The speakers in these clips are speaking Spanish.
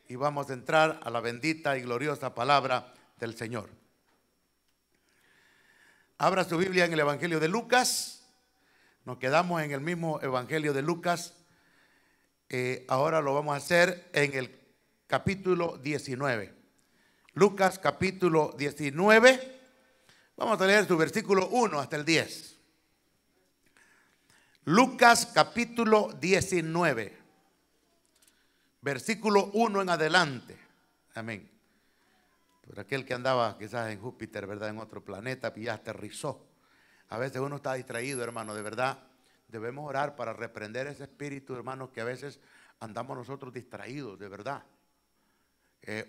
y vamos a entrar a la bendita y gloriosa palabra del Señor. Abra su Biblia en el Evangelio de Lucas. Nos quedamos en el mismo Evangelio de Lucas. Ahora lo vamos a hacer en el capítulo 19. Lucas capítulo 19. Vamos a leer su versículo 1 hasta el 10. Lucas capítulo 19. Versículo 1 en adelante. Amén. Por aquel que andaba quizás en Júpiter, ¿verdad? En otro planeta, y ya aterrizó. A veces uno está distraído, hermano, de verdad. Debemos orar para reprender ese espíritu, hermano, que a veces andamos nosotros distraídos, de verdad.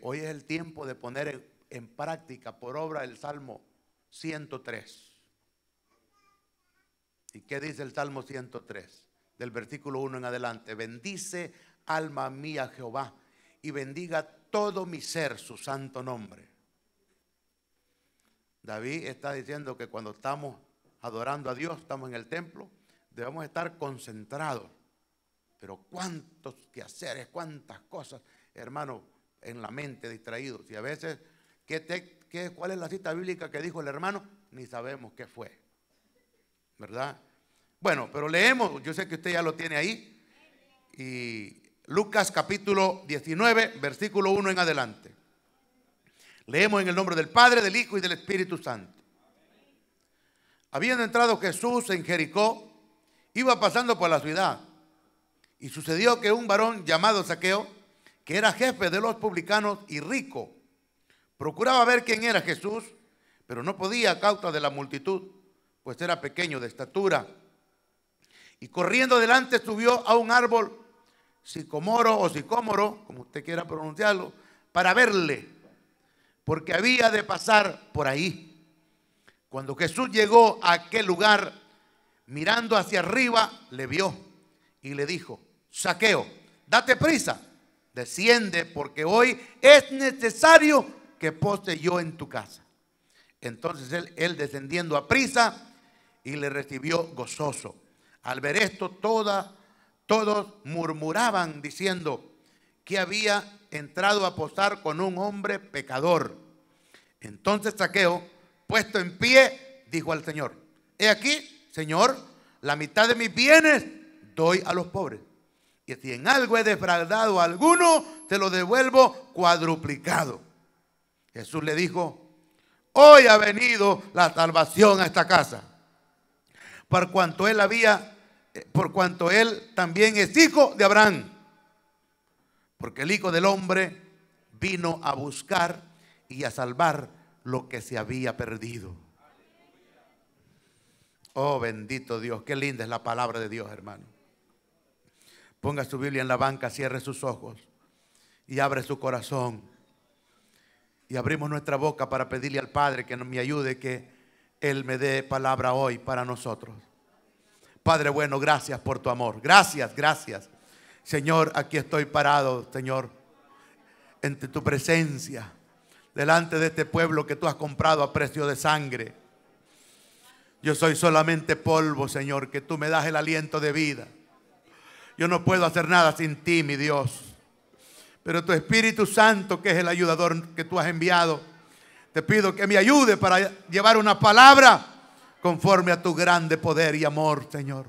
Hoy es el tiempo de poner en práctica por obra el Salmo 103. ¿Y qué dice el Salmo 103? Del versículo 1 en adelante. Bendice, alma mía, Jehová, y bendiga todo mi ser su santo nombre. David está diciendo que cuando estamos adorando a Dios, estamos en el templo, debemos estar concentrados. Pero cuántos quehaceres, cuántas cosas, hermano, en la mente distraídos. Y a veces, ¿cuál es la cita bíblica que dijo el hermano? Ni sabemos qué fue, ¿verdad? Bueno, pero leemos, yo sé que usted ya lo tiene ahí. Y Lucas capítulo 19, versículo 1 en adelante. Leemos en el nombre del Padre, del Hijo y del Espíritu Santo. Habiendo entrado Jesús en Jericó, iba pasando por la ciudad. Y sucedió que un varón llamado Zaqueo, que era jefe de los publicanos y rico, procuraba ver quién era Jesús, pero no podía a causa de la multitud, pues era pequeño de estatura. Y corriendo adelante subió a un árbol sicomoro o sicómoro, como usted quiera pronunciarlo, para verle, porque había de pasar por ahí. Cuando Jesús llegó a aquel lugar, mirando hacia arriba, le vio y le dijo: Zaqueo, date prisa, desciende, porque hoy es necesario que pose yo en tu casa. Entonces él descendiendo a prisa y le recibió gozoso. Al ver esto, todos murmuraban diciendo que había entrado a posar con un hombre pecador. Entonces Zaqueo, puesto en pie, dijo al Señor: he aquí, Señor, la mitad de mis bienes doy a los pobres, y si en algo he defraudado a alguno, te lo devuelvo cuadruplicado. Jesús le dijo: hoy ha venido la salvación a esta casa, por cuanto él también es hijo de Abraham, porque el Hijo del Hombre vino a buscar y a salvar lo que se había perdido. Oh, bendito Dios, qué linda es la palabra de Dios, hermano. Ponga su Biblia en la banca, cierre sus ojos y abre su corazón. Y abrimos nuestra boca para pedirle al Padre que me ayude, que Él me dé palabra hoy para nosotros. Padre bueno, gracias por tu amor. Gracias, gracias. Señor, aquí estoy parado, Señor, entre tu presencia, delante de este pueblo que tú has comprado a precio de sangre. Yo soy solamente polvo, Señor, que tú me das el aliento de vida. Yo no puedo hacer nada sin ti, mi Dios. Pero tu Espíritu Santo, que es el ayudador que tú has enviado, te pido que me ayude para llevar una palabra conforme a tu grande poder y amor, Señor.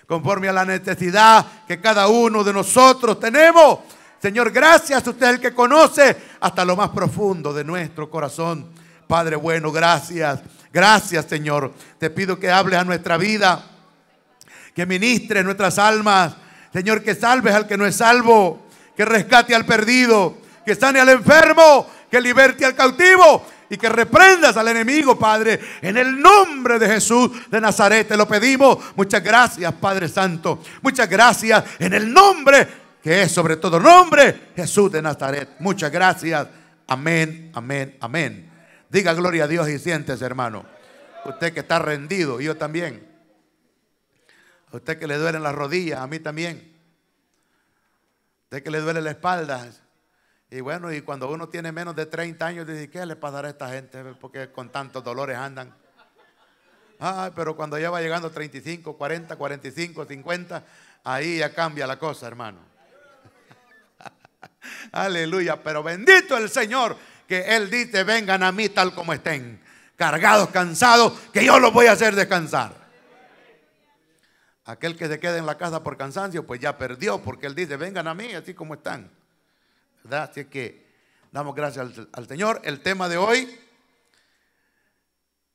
Conforme a la necesidad que cada uno de nosotros tenemos. Señor, gracias. Usted es el que conoce hasta lo más profundo de nuestro corazón. Padre bueno, gracias. Gracias, Señor. Te pido que hables a nuestra vida, que ministres nuestras almas. Señor, que salves al que no es salvo, que rescate al perdido, que sane al enfermo, que liberte al cautivo y que reprendas al enemigo, Padre, en el nombre de Jesús de Nazaret. Te lo pedimos. Muchas gracias, Padre Santo. Muchas gracias en el nombre que es sobre todo nombre, Jesús de Nazaret. Muchas gracias. Amén, amén, amén. Diga gloria a Dios y siéntese, hermano. Usted que está rendido, yo también. A usted que le duelen las rodillas, a mí también. A usted que le duele la espalda. Y bueno, y cuando uno tiene menos de 30 años, dice: ¿qué le pasará a esta gente? Porque con tantos dolores andan. Pero cuando ya va llegando 35, 40, 45, 50, ahí ya cambia la cosa, hermano. Aleluya. Pero bendito el Señor, que Él dice: vengan a mí tal como estén, cargados, cansados, que yo los voy a hacer descansar. Aquel que se quede en la casa por cansancio, pues ya perdió, porque Él dice: vengan a mí así como están, ¿verdad? Así que damos gracias al Señor. El tema de hoy,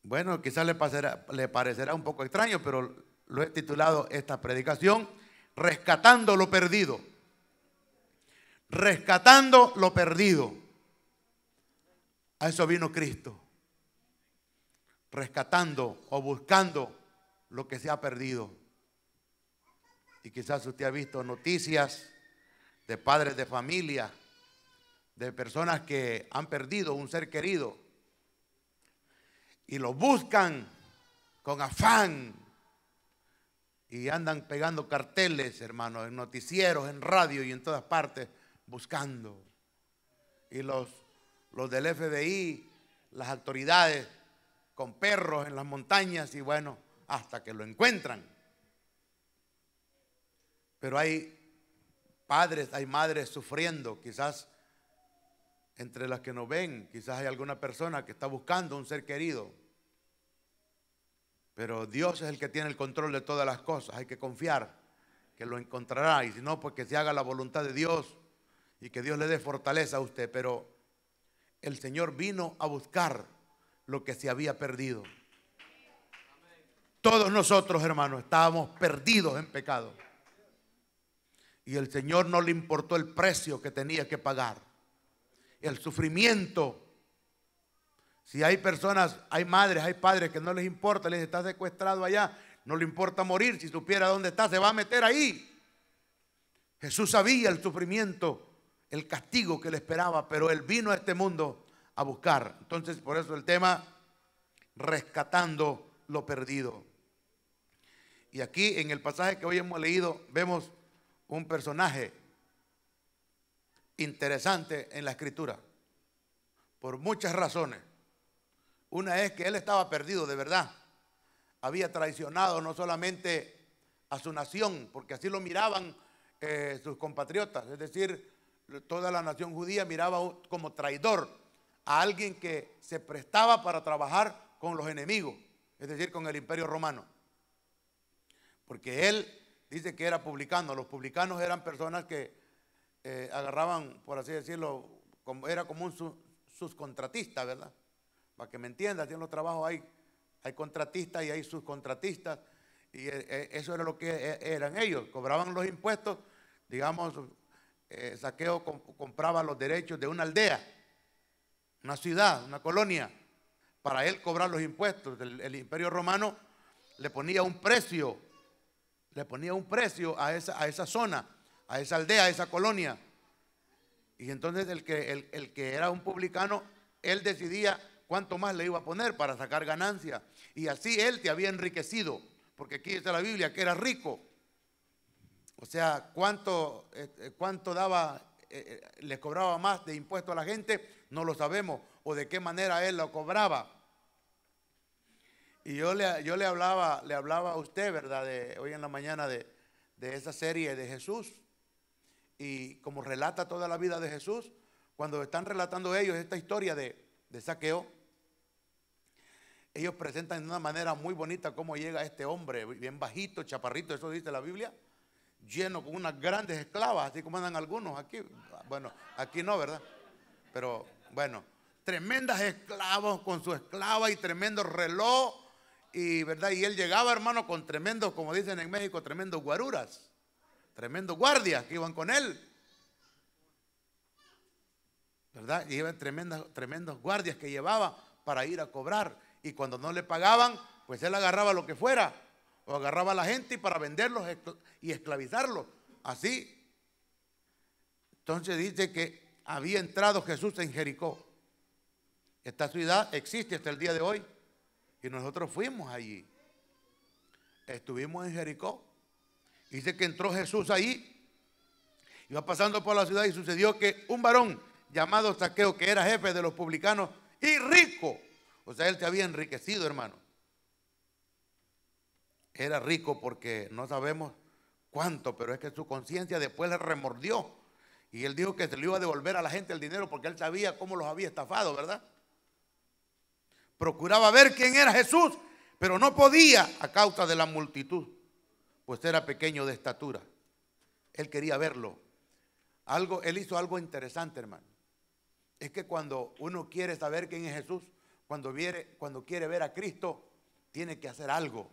bueno, quizás le parecerá un poco extraño, pero lo he titulado esta predicación: rescatando lo perdido. Rescatando lo perdido. A eso vino Cristo. Rescatando o buscando lo que se ha perdido. Y quizás usted ha visto noticias de padres de familia, de personas que han perdido un ser querido y lo buscan con afán y andan pegando carteles, hermanos, en noticieros, en radio y en todas partes, buscando. Y los del FBI, las autoridades con perros en las montañas, y bueno, hasta que lo encuentran. Pero hay padres, hay madres sufriendo, quizás entre las que nos ven, quizás hay alguna persona que está buscando un ser querido. Pero Dios es el que tiene el control de todas las cosas. Hay que confiar que lo encontrará, y si no, pues que se haga la voluntad de Dios y que Dios le dé fortaleza a usted. Pero el Señor vino a buscar lo que se había perdido. Todos nosotros, hermanos, estábamos perdidos en pecado. Y el Señor no le importó el precio que tenía que pagar, el sufrimiento. Si hay personas, hay madres, hay padres que no les importa, les está secuestrado allá, no le importa morir. Si supiera dónde está, se va a meter ahí. Jesús sabía el sufrimiento, el castigo que le esperaba, pero Él vino a este mundo a buscar. Entonces, por eso el tema: rescatando lo perdido. Y aquí en el pasaje que hoy hemos leído vemos un personaje interesante en la Escritura, por muchas razones. Una es que él estaba perdido de verdad. Había traicionado no solamente a su nación, porque así lo miraban sus compatriotas, es decir, toda la nación judía miraba como traidor a alguien que se prestaba para trabajar con los enemigos, es decir, con el Imperio Romano. Porque él dice que era publicano. Los publicanos eran personas que agarraban, por así decirlo, era como un subcontratista, ¿verdad? Para que me entiendan, en los trabajos hay contratistas y hay subcontratistas, y eso era lo que eran ellos. Cobraban los impuestos, digamos, Zaqueo compraba los derechos de una aldea, una ciudad, una colonia, para él cobrar los impuestos. El Imperio Romano le ponía un precio a esa zona, a esa aldea, a esa colonia. Y entonces el que era un publicano, él decidía cuánto más le iba a poner para sacar ganancia. Y así él te había enriquecido, porque aquí dice la Biblia que era rico. O sea, cuánto daba, le cobraba más de impuesto a la gente, no lo sabemos, o de qué manera él lo cobraba. Y yo le hablaba a usted, ¿verdad?, hoy en la mañana de esa serie de Jesús. Y como relata toda la vida de Jesús, cuando están relatando ellos esta historia de Zaqueo, ellos presentan de una manera muy bonita cómo llega este hombre, bien bajito, chaparrito, eso dice la Biblia, lleno con unas grandes esclavas, así como andan algunos aquí. Bueno, aquí no, ¿verdad? Pero bueno, tremendas esclavas con su esclava y tremendo reloj. Y verdad, y él llegaba, hermano, con tremendos, como dicen en México, tremendos guaruras, tremendos guardias que iban con él, verdad, y iban tremendos guardias que llevaba para ir a cobrar. Y cuando no le pagaban, pues él agarraba lo que fuera, o agarraba a la gente para venderlos y esclavizarlos, así. Entonces dice que había entrado Jesús en Jericó. Esta ciudad existe hasta el día de hoy. Y nosotros fuimos allí. Estuvimos en Jericó. Dice que entró Jesús ahí. Iba pasando por la ciudad y sucedió que un varón llamado Zaqueo, que era jefe de los publicanos y rico. O sea, él se había enriquecido, hermano. Era rico porque no sabemos cuánto, pero es que su conciencia después le remordió. Y él dijo que se le iba a devolver a la gente el dinero porque él sabía cómo los había estafado, ¿verdad? Procuraba ver quién era Jesús, pero no podía a causa de la multitud, pues era pequeño de estatura. Él quería verlo. Él hizo algo interesante, hermano. Es que cuando uno quiere saber quién es Jesús, cuando quiere ver a Cristo, tiene que hacer algo.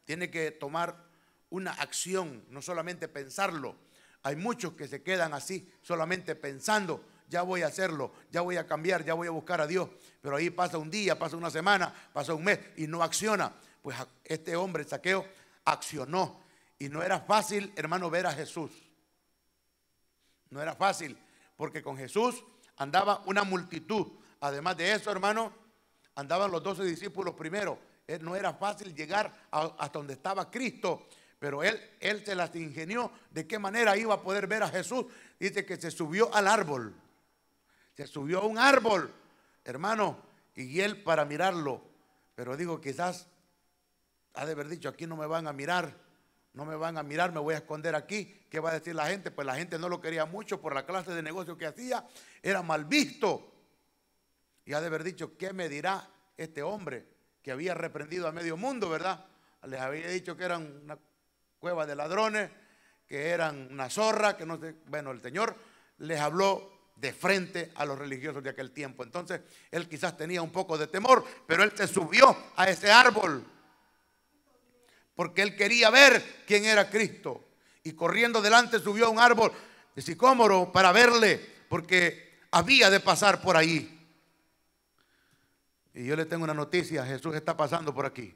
Tiene que tomar una acción, no solamente pensarlo. Hay muchos que se quedan así, solamente pensando, ya voy a hacerlo, ya voy a cambiar, ya voy a buscar a Dios. Pero ahí pasa un día, pasa una semana, pasa un mes y no acciona. Pues este hombre, Zaqueo, accionó. Y no era fácil, hermano, ver a Jesús. No era fácil, porque con Jesús andaba una multitud. Además de eso, hermano, andaban los 12 discípulos primero. No era fácil llegar hasta donde estaba Cristo. Pero él se las ingenió de qué manera iba a poder ver a Jesús. Dice que se subió al árbol. Se subió a un árbol, hermano, y él para mirarlo. Pero digo, quizás ha de haber dicho, aquí no me van a mirar. No me van a mirar, me voy a esconder aquí. ¿Qué va a decir la gente? Pues la gente no lo quería mucho por la clase de negocio que hacía. Era mal visto. Y ha de haber dicho, ¿qué me dirá este hombre que había reprendido a medio mundo, verdad? Les había dicho que eran una cueva de ladrones, que eran una zorra, que no sé. Bueno, el Señor les habló de frente a los religiosos de aquel tiempo. Entonces, él quizás tenía un poco de temor, pero él se subió a ese árbol porque él quería ver quién era Cristo. Y corriendo delante subió a un árbol de sicómoro para verle, porque había de pasar por ahí. Y yo le tengo una noticia, Jesús está pasando por aquí.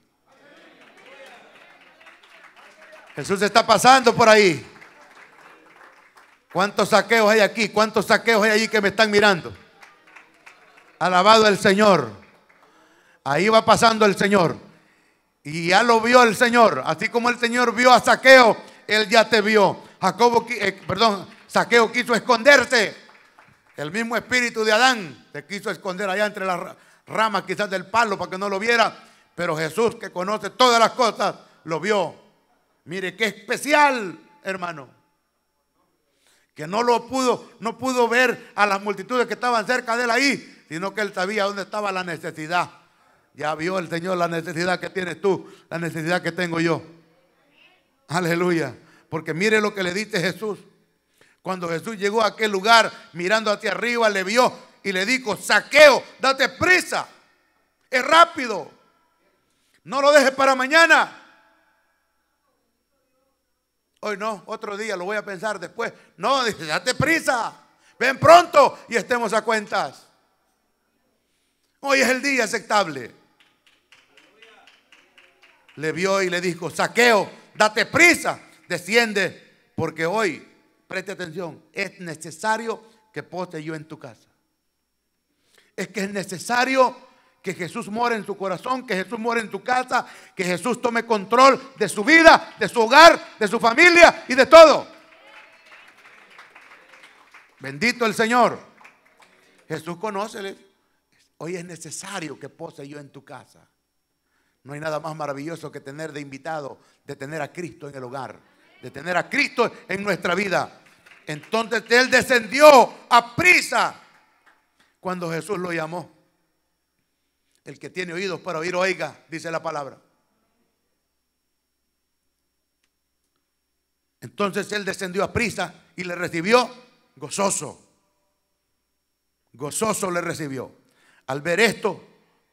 Jesús está pasando por ahí. ¿Cuántos saqueos hay aquí? ¿Cuántos saqueos hay allí que me están mirando? Alabado el Señor. Ahí va pasando el Señor. Y ya lo vio el Señor. Así como el Señor vio a Zaqueo, Él ya te vio. Zaqueo quiso esconderse. El mismo espíritu de Adán se quiso esconder allá entre las ramas quizás del palo para que no lo viera. Pero Jesús, que conoce todas las cosas, lo vio. Mire qué especial, hermano, que no pudo ver a las multitudes que estaban cerca de él ahí, sino que él sabía dónde estaba la necesidad. Ya vio el Señor la necesidad que tienes tú, la necesidad que tengo yo. Aleluya. Porque mire lo que le dice Jesús. Cuando Jesús llegó a aquel lugar, mirando hacia arriba, le vio y le dijo, Zaqueo, date prisa, es rápido, no lo dejes para mañana. Hoy no, otro día lo voy a pensar después. No, dice, date prisa, ven pronto y estemos a cuentas. Hoy es el día aceptable. Le vio y le dijo, Zaqueo, date prisa, desciende, porque hoy, preste atención, es necesario que pose yo en tu casa. Es que es necesario que Jesús more en tu corazón, que Jesús more en tu casa, que Jesús tome control de su vida, de su hogar, de su familia y de todo. Bendito el Señor. Jesús conoce. Hoy es necesario que pose yo en tu casa. No hay nada más maravilloso que tener de invitado, de tener a Cristo en el hogar, de tener a Cristo en nuestra vida. Entonces Él descendió a prisa cuando Jesús lo llamó. El que tiene oídos para oír, oiga, dice la palabra. Entonces Él descendió a prisa y le recibió gozoso. Gozoso le recibió. Al ver esto,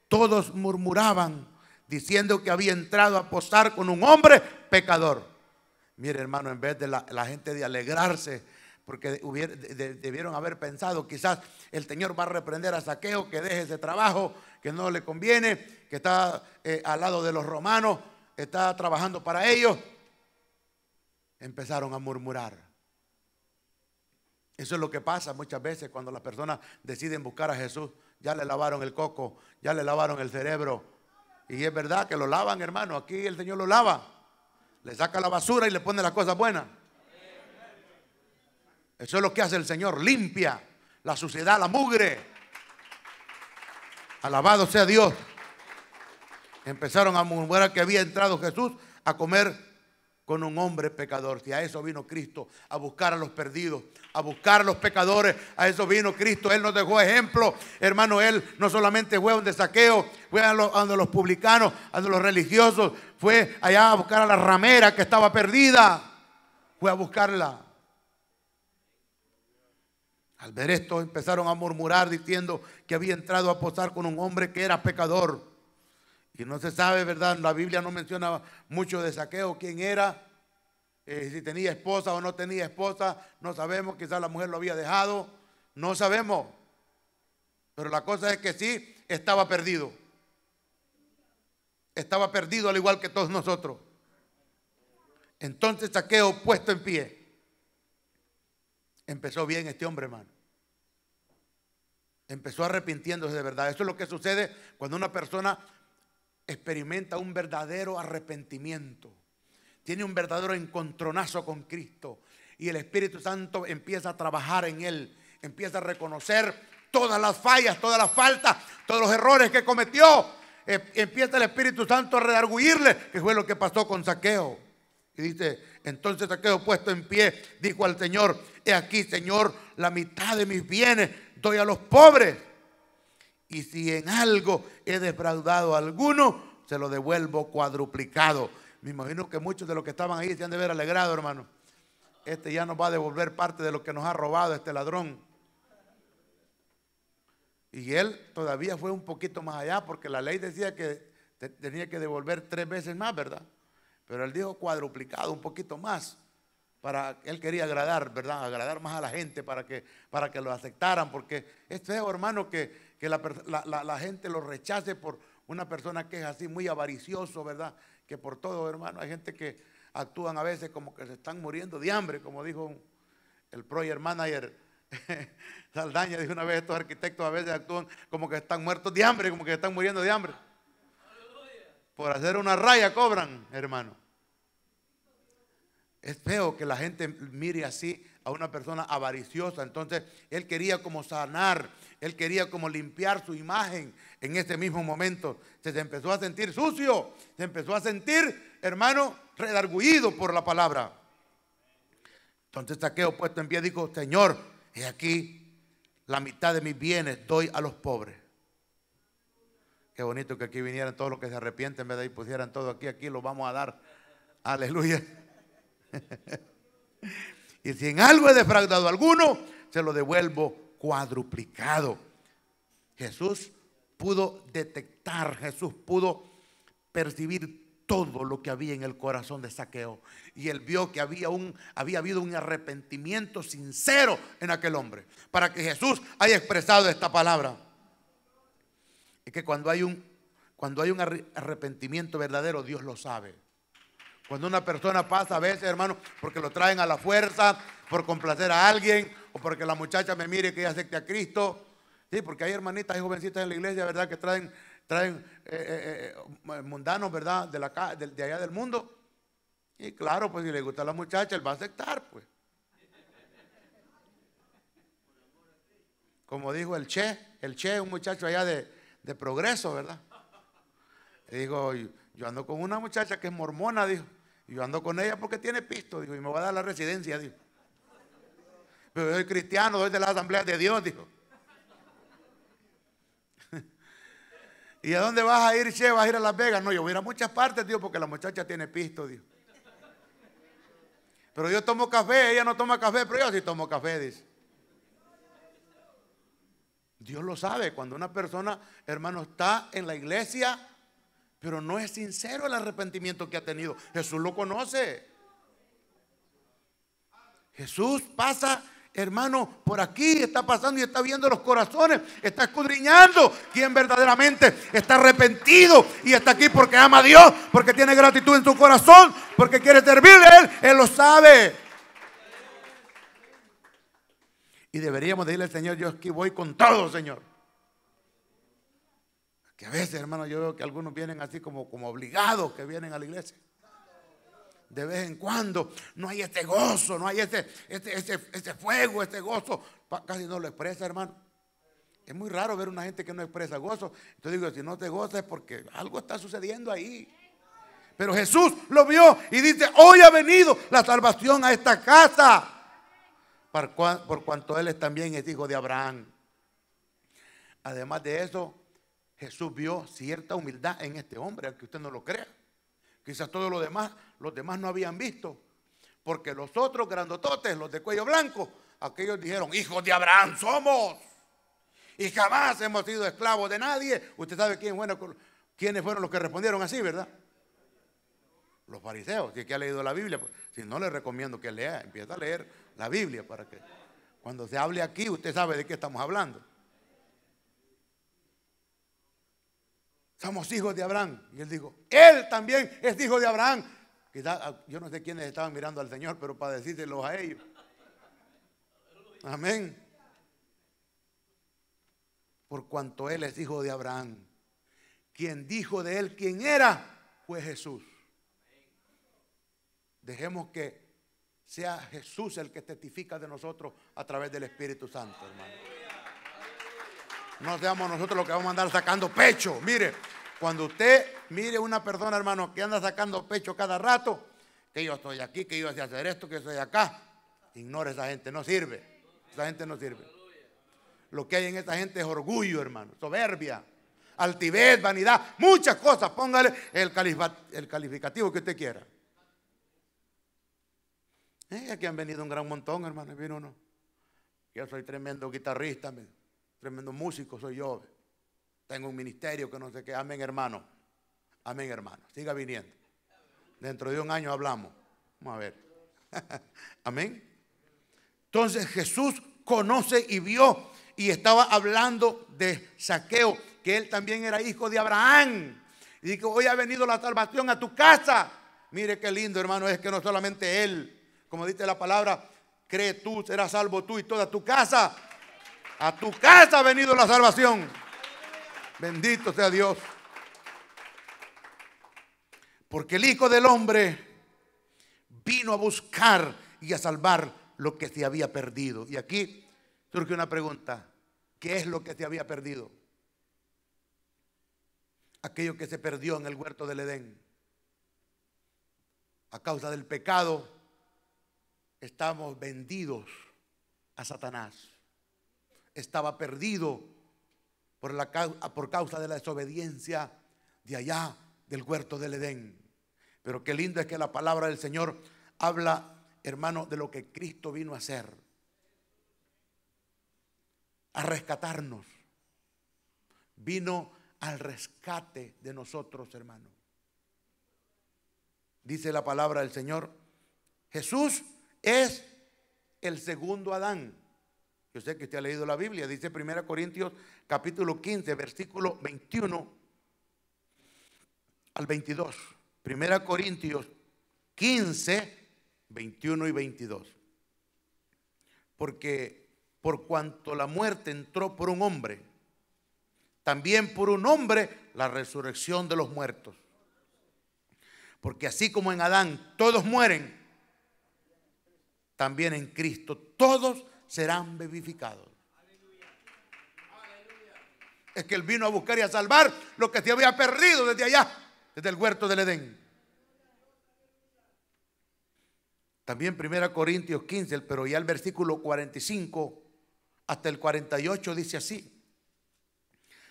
todos murmuraban, diciendo que había entrado a posar con un hombre pecador. Mire, hermano, en vez de la gente de alegrarse, porque debieron haber pensado, quizás el Señor va a reprender a Zaqueo, que deje ese trabajo, que no le conviene, que está al lado de los romanos, está trabajando para ellos. Empezaron a murmurar. Eso es lo que pasa muchas veces cuando las personas deciden buscar a Jesús. Ya le lavaron el coco, ya le lavaron el cerebro. Y es verdad que lo lavan, hermano. Aquí el Señor lo lava. Le saca la basura y le pone las cosas buenas. Eso es lo que hace el Señor. Limpia la suciedad, la mugre. Alabado sea Dios. Empezaron a murmurar que había entrado Jesús a comer con un hombre pecador. Si a eso vino Cristo, a buscar a los perdidos, a buscar a los pecadores, a eso vino Cristo. Él nos dejó ejemplo, hermano. Él no solamente fue donde Zaqueo, fue a donde los publicanos, a donde los religiosos, fue allá a buscar a la ramera que estaba perdida, fue a buscarla. Al ver esto empezaron a murmurar diciendo que había entrado a posar con un hombre que era pecador. Y no se sabe, ¿verdad? La Biblia no menciona mucho de Zaqueo, quién era, si tenía esposa o no tenía esposa, no sabemos, quizás la mujer lo había dejado, no sabemos. Pero la cosa es que sí, estaba perdido. Estaba perdido al igual que todos nosotros. Entonces Zaqueo, puesto en pie, empezó bien este hombre, hermano. Empezó arrepintiéndose de verdad. Eso es lo que sucede cuando una persona experimenta un verdadero arrepentimiento, tiene un verdadero encontronazo con Cristo y el Espíritu Santo empieza a trabajar en él, empieza a reconocer todas las fallas, todas las faltas, todos los errores que cometió. Empieza el Espíritu Santo a redarguirle, que fue lo que pasó con Zaqueo. Y dice, entonces Zaqueo, puesto en pie, dijo al Señor: he aquí, Señor, la mitad de mis bienes doy a los pobres, y si en algo he defraudado a alguno, se lo devuelvo cuadruplicado. Me imagino que muchos de los que estaban ahí se han de ver alegrado, hermano. Este ya nos va a devolver parte de lo que nos ha robado este ladrón. Y él todavía fue un poquito más allá, porque la ley decía que tenía que devolver 3 veces más, ¿verdad? Pero él dijo cuadruplicado, un poquito más. Él quería agradar, ¿verdad? Agradar más a la gente para que lo aceptaran, porque es feo, hermano, que la gente lo rechace por una persona que es así muy avaricioso, ¿verdad? Que por todo, hermano, hay gente que actúan a veces como que se están muriendo de hambre, como dijo el project manager Saldaña, dijo una vez: estos arquitectos a veces actúan como que están muertos de hambre, como que están muriendo de hambre. Por hacer una raya cobran, hermano. Es feo que la gente mire así a una persona avariciosa. Entonces él quería como sanar, él quería como limpiar su imagen. En ese mismo momento se empezó a sentir sucio, se empezó a sentir, hermano, redargüido por la palabra. Entonces Zaqueo, puesto en pie, dijo: Señor, he aquí, la mitad de mis bienes doy a los pobres. Qué bonito que aquí vinieran todos los que se arrepienten, ¿verdad? Y pusieran todo aquí lo vamos a dar. Aleluya. Y si en algo he defraudado a alguno, se lo devuelvo cuadruplicado. Jesús pudo detectar, Jesús pudo percibir todo lo que había en el corazón de Zaqueo. Y él vio que había habido un arrepentimiento sincero en aquel hombre, para que Jesús haya expresado esta palabra. Es que cuando hay un arrepentimiento verdadero, Dios lo sabe. Cuando una persona pasa a veces, hermano, porque lo traen a la fuerza, por complacer a alguien, o porque la muchacha me mire que ella acepte a Cristo. Sí, porque hay hermanitas y jovencitas en la iglesia, ¿verdad?, que traen mundanos, ¿verdad?, de allá del mundo. Y claro, pues si le gusta a la muchacha, él va a aceptar, pues. Como dijo el Che, un muchacho allá de Progreso, ¿verdad? Y dijo: yo ando con una muchacha que es mormona, dijo. Y yo ando con ella porque tiene pisto, dijo, y me va a dar la residencia, dijo. Pero yo soy cristiano, soy de la Asamblea de Dios, dijo. ¿Y a dónde vas a ir, Che? ¿Vas a ir a Las Vegas? No, yo voy a ir a muchas partes, dijo, porque la muchacha tiene pisto, dijo. Pero yo tomo café, ella no toma café, pero yo sí tomo café, dice. Dios lo sabe, cuando una persona, hermano, está en la iglesia, pero no es sincero el arrepentimiento que ha tenido. Jesús lo conoce. Jesús pasa, hermano, por aquí, está pasando y está viendo los corazones, está escudriñando quién verdaderamente está arrepentido y está aquí porque ama a Dios, porque tiene gratitud en su corazón, porque quiere servirle a Él. Él lo sabe. Y deberíamos decirle al Señor: yo aquí voy con todo, Señor. Que a veces, hermano, yo veo que algunos vienen así como obligados, que vienen a la iglesia. De vez en cuando no hay ese gozo, no hay ese fuego, ese gozo. Casi no lo expresa, hermano. Es muy raro ver una gente que no expresa gozo. Entonces digo, si no te gozas es porque algo está sucediendo ahí. Pero Jesús lo vio y dice: hoy ha venido la salvación a esta casa, por cuanto él también es hijo de Abraham. Además de eso, Jesús vio cierta humildad en este hombre, aunque usted no lo crea. Quizás todos los demás no habían visto, porque los otros grandototes, los de cuello blanco, aquellos dijeron: hijos de Abraham somos, y jamás hemos sido esclavos de nadie. Usted sabe quiénes fueron los que respondieron así, ¿verdad? Los fariseos. Si es que ha leído la Biblia, si no, le recomiendo que lea, empieza a leer la Biblia, para que cuando se hable aquí usted sabe de qué estamos hablando. Somos hijos de Abraham. Y él dijo: él también es hijo de Abraham. Quizás, yo no sé quiénes estaban mirando al Señor, pero para decírselos a ellos. Amén. Por cuanto él es hijo de Abraham. Quien dijo de él quién era fue Jesús. Dejemos que sea Jesús el que testifica de nosotros a través del Espíritu Santo, hermano. No seamos nosotros los que vamos a andar sacando pecho. Mire, cuando usted mire una persona, hermano, que anda sacando pecho cada rato, que yo estoy aquí, que yo sé hacer esto, que yo estoy acá, ignore a esa gente, no sirve. Esa gente no sirve. Lo que hay en esa gente es orgullo, hermano, soberbia, altivez, vanidad, muchas cosas. Póngale el calificativo que usted quiera. Aquí han venido un gran montón, hermano. Vino uno: yo soy tremendo guitarrista, tremendo músico soy yo. Tengo un ministerio que no sé qué. Amén, hermano. Amén, hermano. Siga viniendo. Dentro de un año hablamos. Vamos a ver. Amén. Entonces Jesús conoce y vio, y estaba hablando de Zaqueo, que él también era hijo de Abraham. Y dijo: hoy ha venido la salvación a tu casa. Mire qué lindo, hermano, es que no solamente él, como dice la palabra, cree tú, serás salvo tú y toda tu casa. A tu casa ha venido la salvación. Bendito sea Dios. Porque el Hijo del Hombre vino a buscar y a salvar lo que se había perdido. Y aquí surge una pregunta: ¿qué es lo que se había perdido? Aquello que se perdió en el huerto del Edén. A causa del pecado estamos vendidos a Satanás. Estaba perdido por causa de la desobediencia de allá del huerto del Edén. Pero qué lindo es que la palabra del Señor habla, hermano, de lo que Cristo vino a hacer, a rescatarnos. Vino al rescate de nosotros, hermano. Dice la palabra del Señor: Jesús es el segundo Adán. Yo sé que usted ha leído la Biblia. Dice 1 Corintios capítulo 15, versículo 21 al 22. 1 Corintios 15, 21 y 22. Porque por cuanto la muerte entró por un hombre, también por un hombre la resurrección de los muertos. Porque así como en Adán todos mueren, también en Cristo todos serán vivificados. Es que Él vino a buscar y a salvar lo que se había perdido desde allá, desde el huerto del Edén. También 1 Corintios 15, pero ya el versículo 45 hasta el 48 dice así: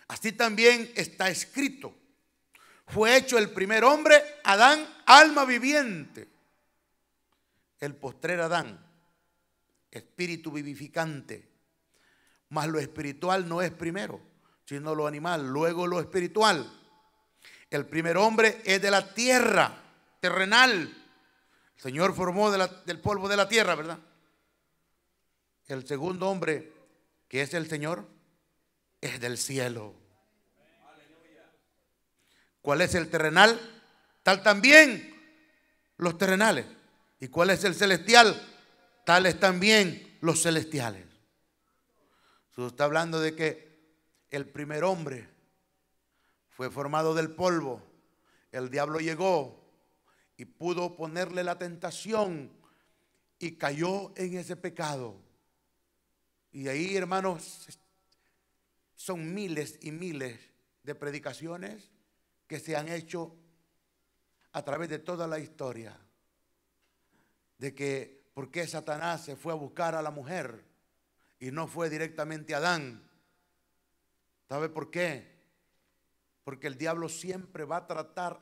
así también está escrito: fue hecho el primer hombre, Adán, alma viviente. El postrer Adán, espíritu vivificante. Mas lo espiritual no es primero, sino lo animal, luego lo espiritual. El primer hombre es de la tierra, terrenal. El Señor formó del polvo de la tierra, ¿verdad? El segundo hombre, que es el Señor, es del cielo. ¿Cuál es el terrenal? Tal también los terrenales. ¿Y cuál es el celestial? Tales también los celestiales. Se está hablando de que el primer hombre fue formado del polvo. El diablo llegó y pudo ponerle la tentación y cayó en ese pecado. Y ahí, hermanos, son miles y miles de predicaciones que se han hecho a través de toda la historia de que por qué Satanás se fue a buscar a la mujer y no fue directamente a Adán. ¿Sabe por qué? Porque el diablo siempre va a tratar,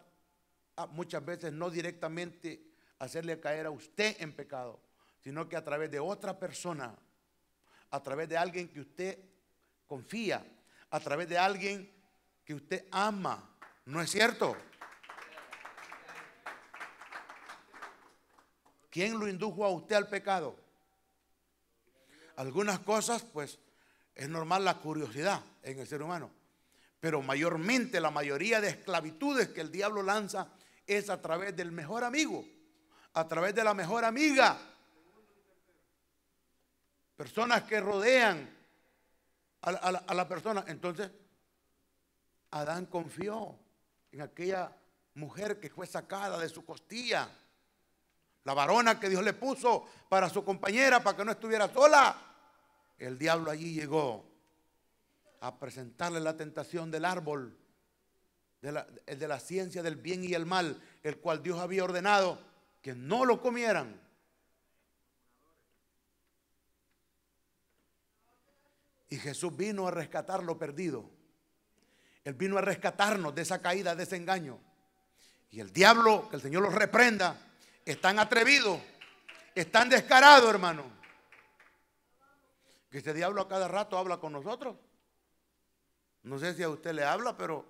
muchas veces no directamente hacerle caer a usted en pecado, sino que a través de otra persona, a través de alguien que usted confía, a través de alguien que usted ama. ¿No es cierto? ¿Quién lo indujo a usted al pecado? Algunas cosas, pues, es normal la curiosidad en el ser humano, pero mayormente la mayoría de esclavitudes que el diablo lanza es a través del mejor amigo, a través de la mejor amiga. Personas que rodean a la persona. Entonces, Adán confió en aquella mujer que fue sacada de su costilla, la varona que Dios le puso para su compañera, para que no estuviera sola. El diablo allí llegó a presentarle la tentación del árbol, de la ciencia del bien y el mal, el cual Dios había ordenado que no lo comieran. Y Jesús vino a rescatar lo perdido. Él vino a rescatarnos de esa caída, de ese engaño. Y el diablo, que el Señor los reprenda, es tan atrevido, es tan descarado, hermano, que ese diablo a cada rato habla con nosotros. No sé si a usted le habla, pero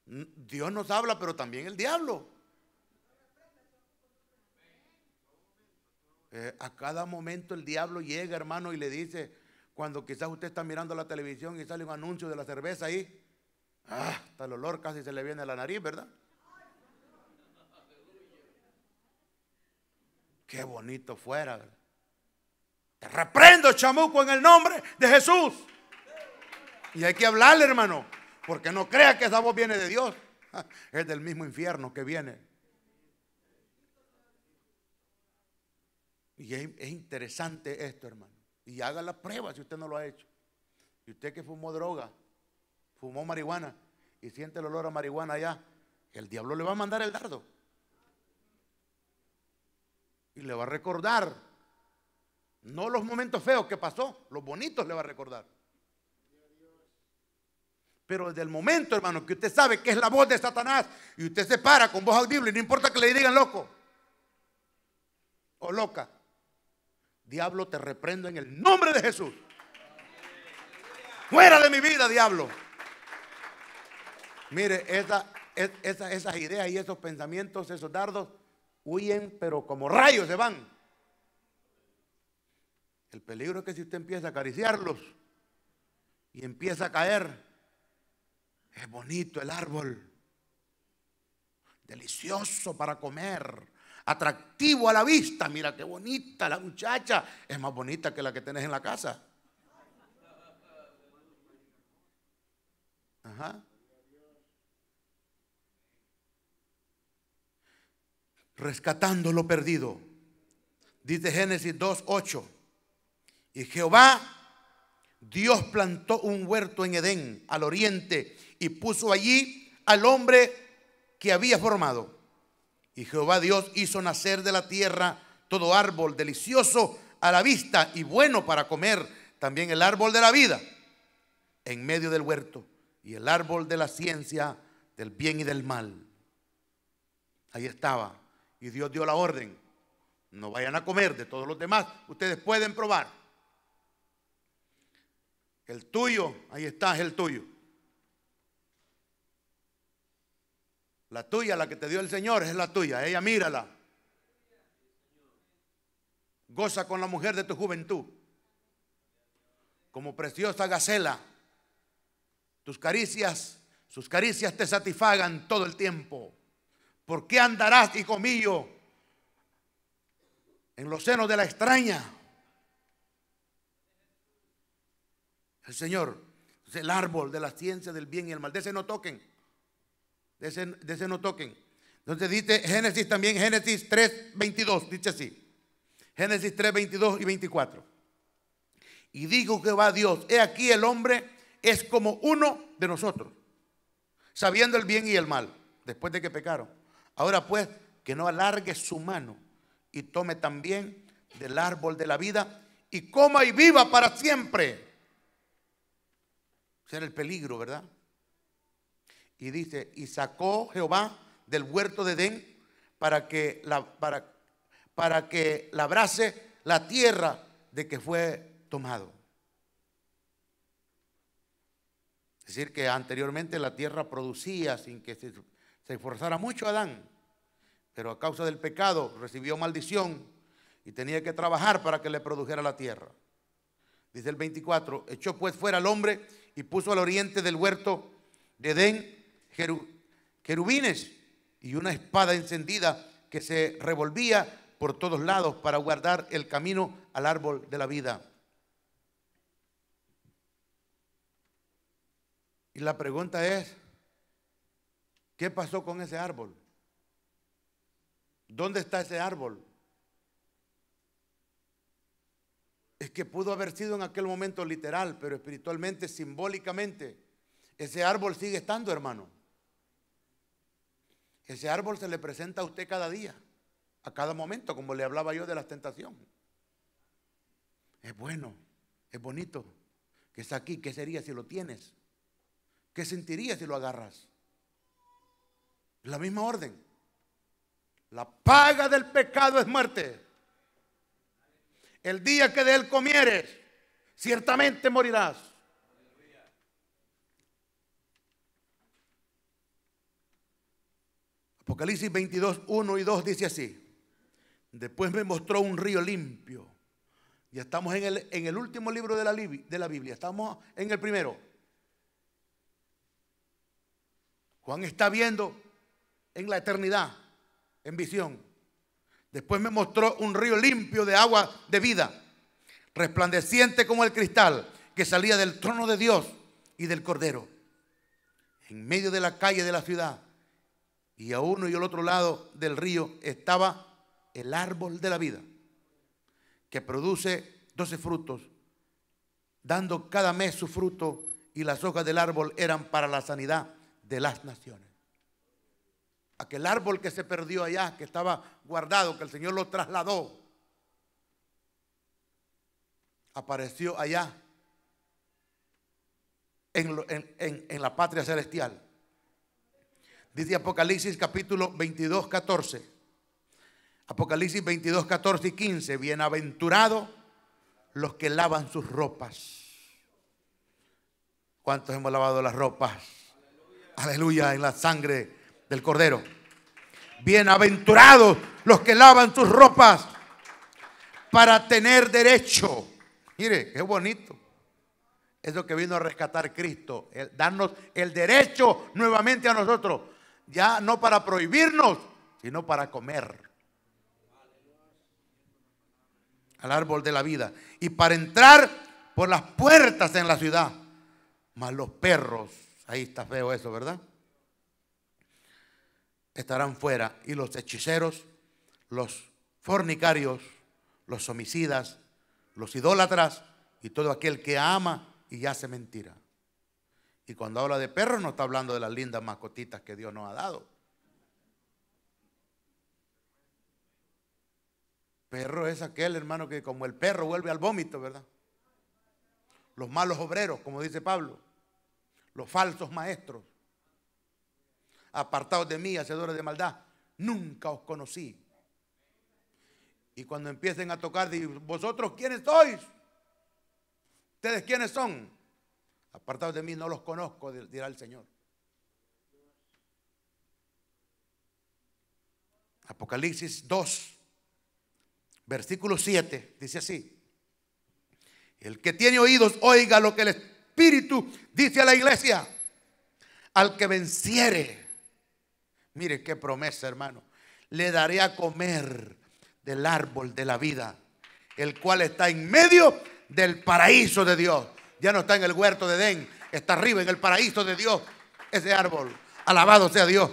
Dios nos habla, pero también el diablo. A cada momento el diablo llega, hermano, y le dice, cuando quizás usted está mirando la televisión y sale un anuncio de la cerveza ahí, hasta el olor casi se le viene a la nariz, ¿verdad? Qué bonito fuera, ¿verdad? Te reprendo, chamuco, en el nombre de Jesús. Y hay que hablarle, hermano, porque no crea que esa voz viene de Dios. Es del mismo infierno que viene. Y es interesante esto, hermano. Y haga la prueba si usted no lo ha hecho. Y usted que fumó droga, fumó marihuana y siente el olor a marihuana allá, el diablo le va a mandar el dardo. Y le va a recordar, no los momentos feos que pasó, los bonitos le va a recordar. Pero desde el momento, hermano, que usted sabe que es la voz de Satanás y usted se para con voz audible, y no importa que le digan loco o loca, diablo, te reprendo en el nombre de Jesús. Fuera de mi vida, diablo. Mire, esas ideas y esos pensamientos, esos dardos, huyen, pero como rayos se van. El peligro es que si usted empieza a acariciarlos y empieza a caer, es bonito el árbol, delicioso para comer, atractivo a la vista. Mira qué bonita la muchacha, es más bonita que la que tenés en la casa. Ajá. Rescatando lo perdido. Dice Génesis 2:8. Y Jehová, Dios plantó un huerto en Edén, al oriente, y puso allí al hombre que había formado. Y Jehová Dios hizo nacer de la tierra todo árbol delicioso a la vista y bueno para comer, también el árbol de la vida en medio del huerto, y el árbol de la ciencia del bien y del mal. Ahí estaba. Y Dios dio la orden: no vayan a comer de todos los demás, ustedes pueden probar. El tuyo, ahí está, es el tuyo. La tuya, la que te dio el Señor, es la tuya. Ella, mírala. Goza con la mujer de tu juventud, como preciosa gacela. Tus caricias, sus caricias te satisfagan todo el tiempo. ¿Por qué andarás, hijo mío, en los senos de la extraña? El Señor es el árbol de la ciencia del bien y el mal. De ese no toquen. De ese no toquen. Entonces dice Génesis también, Génesis 3:22, dice así. Génesis 3:22 y 24. Y dijo Jehová Dios: he aquí el hombre es como uno de nosotros, sabiendo el bien y el mal, después de que pecaron. Ahora pues, que no alargue su mano y tome también del árbol de la vida y coma y viva para siempre. Ese era el peligro, ¿verdad? Y dice, y sacó Jehová del huerto de Edén para que labrase la tierra de que fue tomado. Es decir, que anteriormente la tierra producía sin que se esforzara mucho Adán, pero a causa del pecado recibió maldición y tenía que trabajar para que le produjera la tierra. Dice el 24, echó pues fuera al hombre y puso al oriente del huerto de Edén querubines y una espada encendida que se revolvía por todos lados para guardar el camino al árbol de la vida. Y la pregunta es, ¿qué pasó con ese árbol? ¿Dónde está ese árbol? Es que pudo haber sido en aquel momento literal, pero espiritualmente, simbólicamente, ese árbol sigue estando, hermano. Ese árbol se le presenta a usted cada día, a cada momento, como le hablaba yo de la tentación. Es bueno, es bonito, que está aquí. ¿Qué sería si lo tienes? ¿Qué sentirías si lo agarras? La misma orden. La paga del pecado es muerte. El día que de él comieres, ciertamente morirás. Apocalipsis 22, 1 y 2 dice así. Después me mostró un río limpio. Ya estamos en el último libro de la Biblia. Estamos en el primero. Juan está viendo en la eternidad, en visión. Después me mostró un río limpio de agua de vida, resplandeciente como el cristal, que salía del trono de Dios y del Cordero. En medio de la calle de la ciudad, y a uno y al otro lado del río, estaba el árbol de la vida, que produce 12 frutos, dando cada mes su fruto, y las hojas del árbol eran para la sanidad de las naciones. Aquel árbol que se perdió allá, que estaba guardado, que el Señor lo trasladó, apareció allá en la patria celestial. Dice Apocalipsis capítulo 22, 14. Apocalipsis 22, 14 y 15. Bienaventurados los que lavan sus ropas. ¿Cuántos hemos lavado las ropas? Aleluya, en la sangre del Cordero. Bienaventurados los que lavan sus ropas para tener derecho. Mire, qué bonito. Es lo que vino a rescatar Cristo, darnos el derecho nuevamente a nosotros. Ya no para prohibirnos, sino para comer al árbol de la vida y para entrar por las puertas en la ciudad. Mas los perros, ahí está feo eso, ¿verdad? Estarán fuera, y los hechiceros, los fornicarios, los homicidas, los idólatras y todo aquel que ama y hace mentira. Y cuando habla de perros no está hablando de las lindas mascotitas que Dios nos ha dado. Perro es aquel, hermano, que como el perro vuelve al vómito, ¿verdad? Los malos obreros, como dice Pablo, los falsos maestros. Apartados de mí, hacedores de maldad, nunca os conocí. Y cuando empiecen a tocar, digan, ¿vosotros quiénes sois? ¿Ustedes quiénes son? Apartados de mí, no los conozco, dirá el Señor. Apocalipsis 2, versículo 7, dice así. El que tiene oídos, oiga lo que el Espíritu dice a la iglesia. Al que venciere, mire qué promesa, hermano, le daré a comer del árbol de la vida, el cual está en medio del paraíso de Dios. Ya no está en el huerto de Edén, está arriba en el paraíso de Dios, ese árbol. Alabado sea Dios.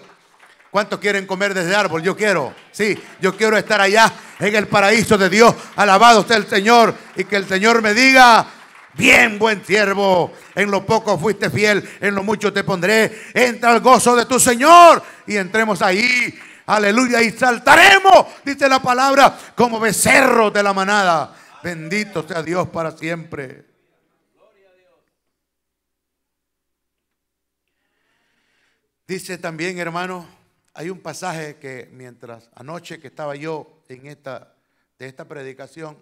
¿Cuántos quieren comer de ese árbol? Yo quiero, sí, yo quiero estar allá en el paraíso de Dios. Alabado sea el Señor, y que el Señor me diga: bien, buen siervo, en lo poco fuiste fiel, en lo mucho te pondré, entra al gozo de tu Señor. Y entremos ahí Aleluya. Y saltaremos, dice la palabra, como becerros de la manada. Bendito sea Dios para siempre. Dice también, hermano, hay un pasaje que mientras anoche que estaba yo en esta predicación,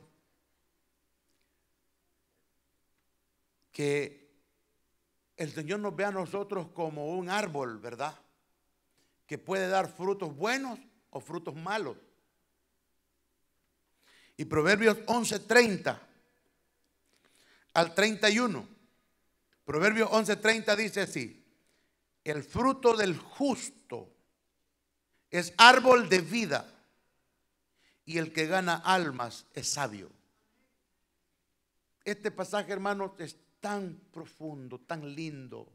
que el Señor nos ve a nosotros como un árbol, ¿verdad? Que puede dar frutos buenos o frutos malos. Y Proverbios 11:30 al 31. Proverbios 11:30 dice así: el fruto del justo es árbol de vida, y el que gana almas es sabio. Este pasaje, hermanos, es tan profundo, tan lindo.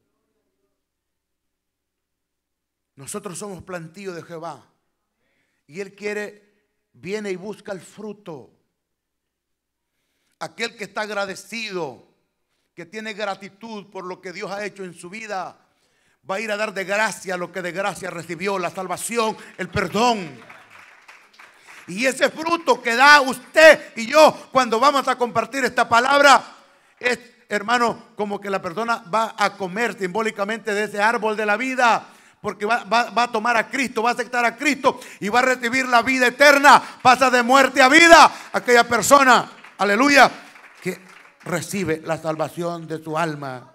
Nosotros somos plantío de Jehová, y Él viene y busca el fruto. Aquel que está agradecido, que tiene gratitud por lo que Dios ha hecho en su vida, va a ir a dar de gracia lo que de gracia recibió: la salvación, el perdón. Y ese fruto que da usted y yo cuando vamos a compartir esta palabra es, hermano, como que la persona va a comer simbólicamente de ese árbol de la vida, porque va a tomar a Cristo, va a aceptar a Cristo y va a recibir la vida eterna. Pasa de muerte a vida aquella persona, aleluya, que recibe la salvación de su alma.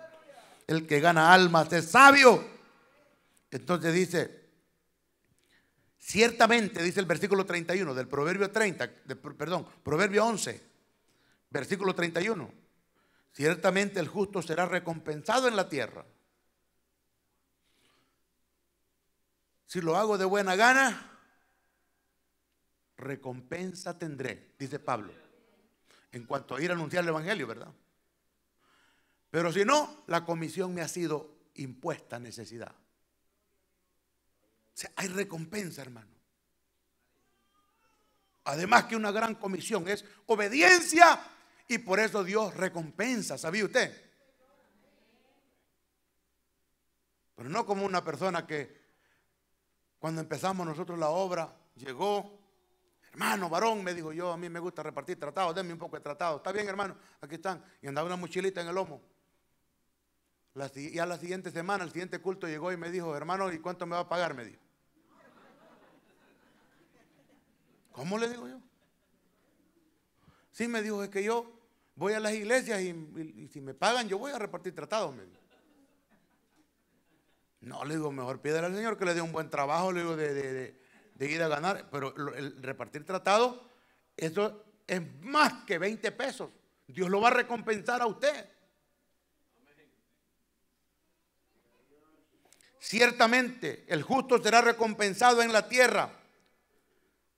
El que gana almas es sabio. Entonces dice, ciertamente, dice el versículo 31 del Proverbio 30, Proverbio 11, versículo 31. Ciertamente el justo será recompensado en la tierra. Si lo hago de buena gana, recompensa tendré, dice Pablo, en cuanto a ir a anunciar el evangelio, ¿verdad? Pero si no, la comisión me ha sido impuesta a necesidad. O sea, hay recompensa, hermano. Además que una gran comisión es obediencia, y por eso Dios recompensa, ¿sabía usted? Pero no como una persona que cuando empezamos nosotros la obra, llegó: hermano, varón, me dijo, yo a mí me gusta repartir tratados, denme un poco de tratados. Está bien, hermano, aquí están. Y andaba una mochilita en el lomo. Ya la siguiente semana, el siguiente culto, llegó y me dijo: hermano, ¿y cuánto me va a pagar? Me dijo. ¿Cómo le digo yo? Sí, me dijo, es que yo voy a las iglesias y si me pagan yo voy a repartir tratados, me dijo. No, le digo, mejor pídele al Señor que le dé un buen trabajo, le digo, de ir a ganar. Pero el repartir tratados, eso es más que 20 pesos. Dios lo va a recompensar a usted. Ciertamente el justo será recompensado en la tierra,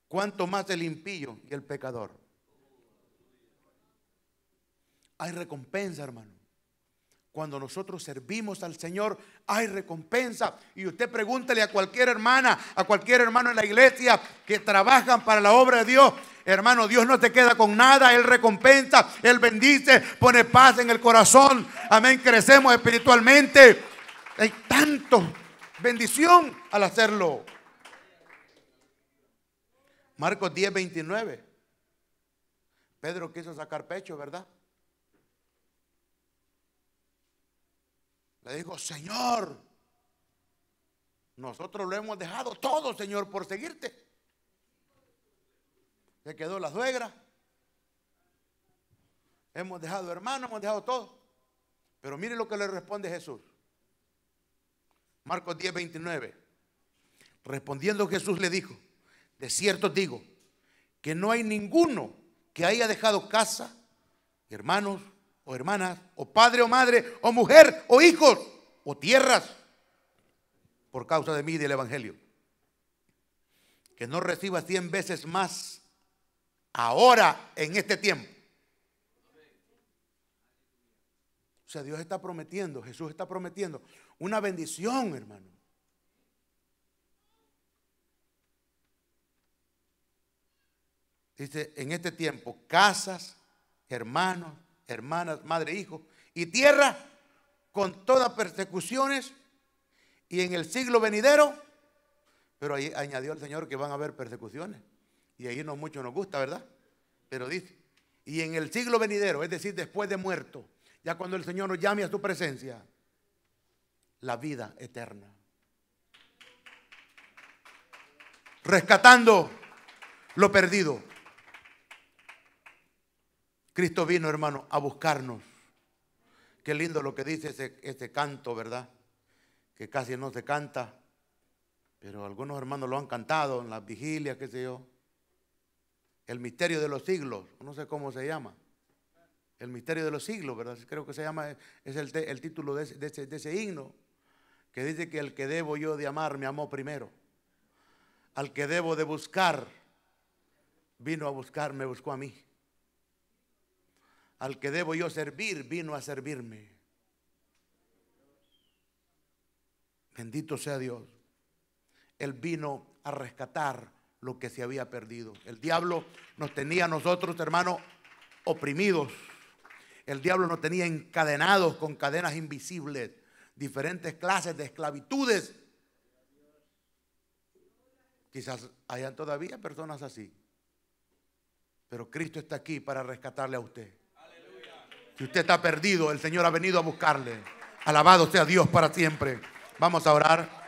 cuanto más el impío y el pecador. Hay recompensa, hermano. Cuando nosotros servimos al Señor, hay recompensa. Y usted pregúntele a cualquier hermana, a cualquier hermano en la iglesia que trabajan para la obra de Dios. Hermano, Dios no te queda con nada. Él recompensa, Él bendice, pone paz en el corazón. Amén, crecemos espiritualmente. Hay tanto bendición al hacerlo. Marcos 10:29. Pedro quiso sacar pecho, ¿verdad? Le dijo: Señor, nosotros lo hemos dejado todo, Señor, por seguirte. Se quedó la suegra, hemos dejado hermanos, hemos dejado todo. Pero mire lo que le responde Jesús. Marcos 10:29. Respondiendo Jesús le dijo: de cierto os digo que no hay ninguno que haya dejado casa, hermanos o hermanas, o padre o madre, o mujer o hijos, o tierras, por causa de mí y del evangelio, que no reciba 100 veces más ahora en este tiempo. O sea, Dios está prometiendo, Jesús está prometiendo una bendición, hermano. Dice: en este tiempo, casas, hermanos, hermanas, madre, hijos y tierra, con todas persecuciones, y en el siglo venidero. Pero ahí añadió el Señor que van a haber persecuciones. Y ahí no mucho nos gusta, ¿verdad? Pero dice, y en el siglo venidero, es decir, después de muerto, ya cuando el Señor nos llame a su presencia, la vida eterna. Rescatando lo perdido. Cristo vino, hermano, a buscarnos. Qué lindo lo que dice ese canto, ¿verdad? Que casi no se canta, pero algunos hermanos lo han cantado en las vigilias, qué sé yo. El misterio de los siglos, no sé cómo se llama. El misterio de los siglos, ¿verdad? Creo que se llama, es el título de ese himno, que dice que el que debo yo de amar me amó primero. Al que debo de buscar, vino a buscar, me buscó a mí. Al que debo yo servir, vino a servirme. Bendito sea Dios. Él vino a rescatar lo que se había perdido. El diablo nos tenía a nosotros, hermanos, oprimidos. El diablo nos tenía encadenados con cadenas invisibles, diferentes clases de esclavitudes. Quizás hayan todavía personas así, pero Cristo está aquí para rescatarle a usted. Si usted está perdido, el Señor ha venido a buscarle. Alabado sea Dios para siempre. Vamos a orar.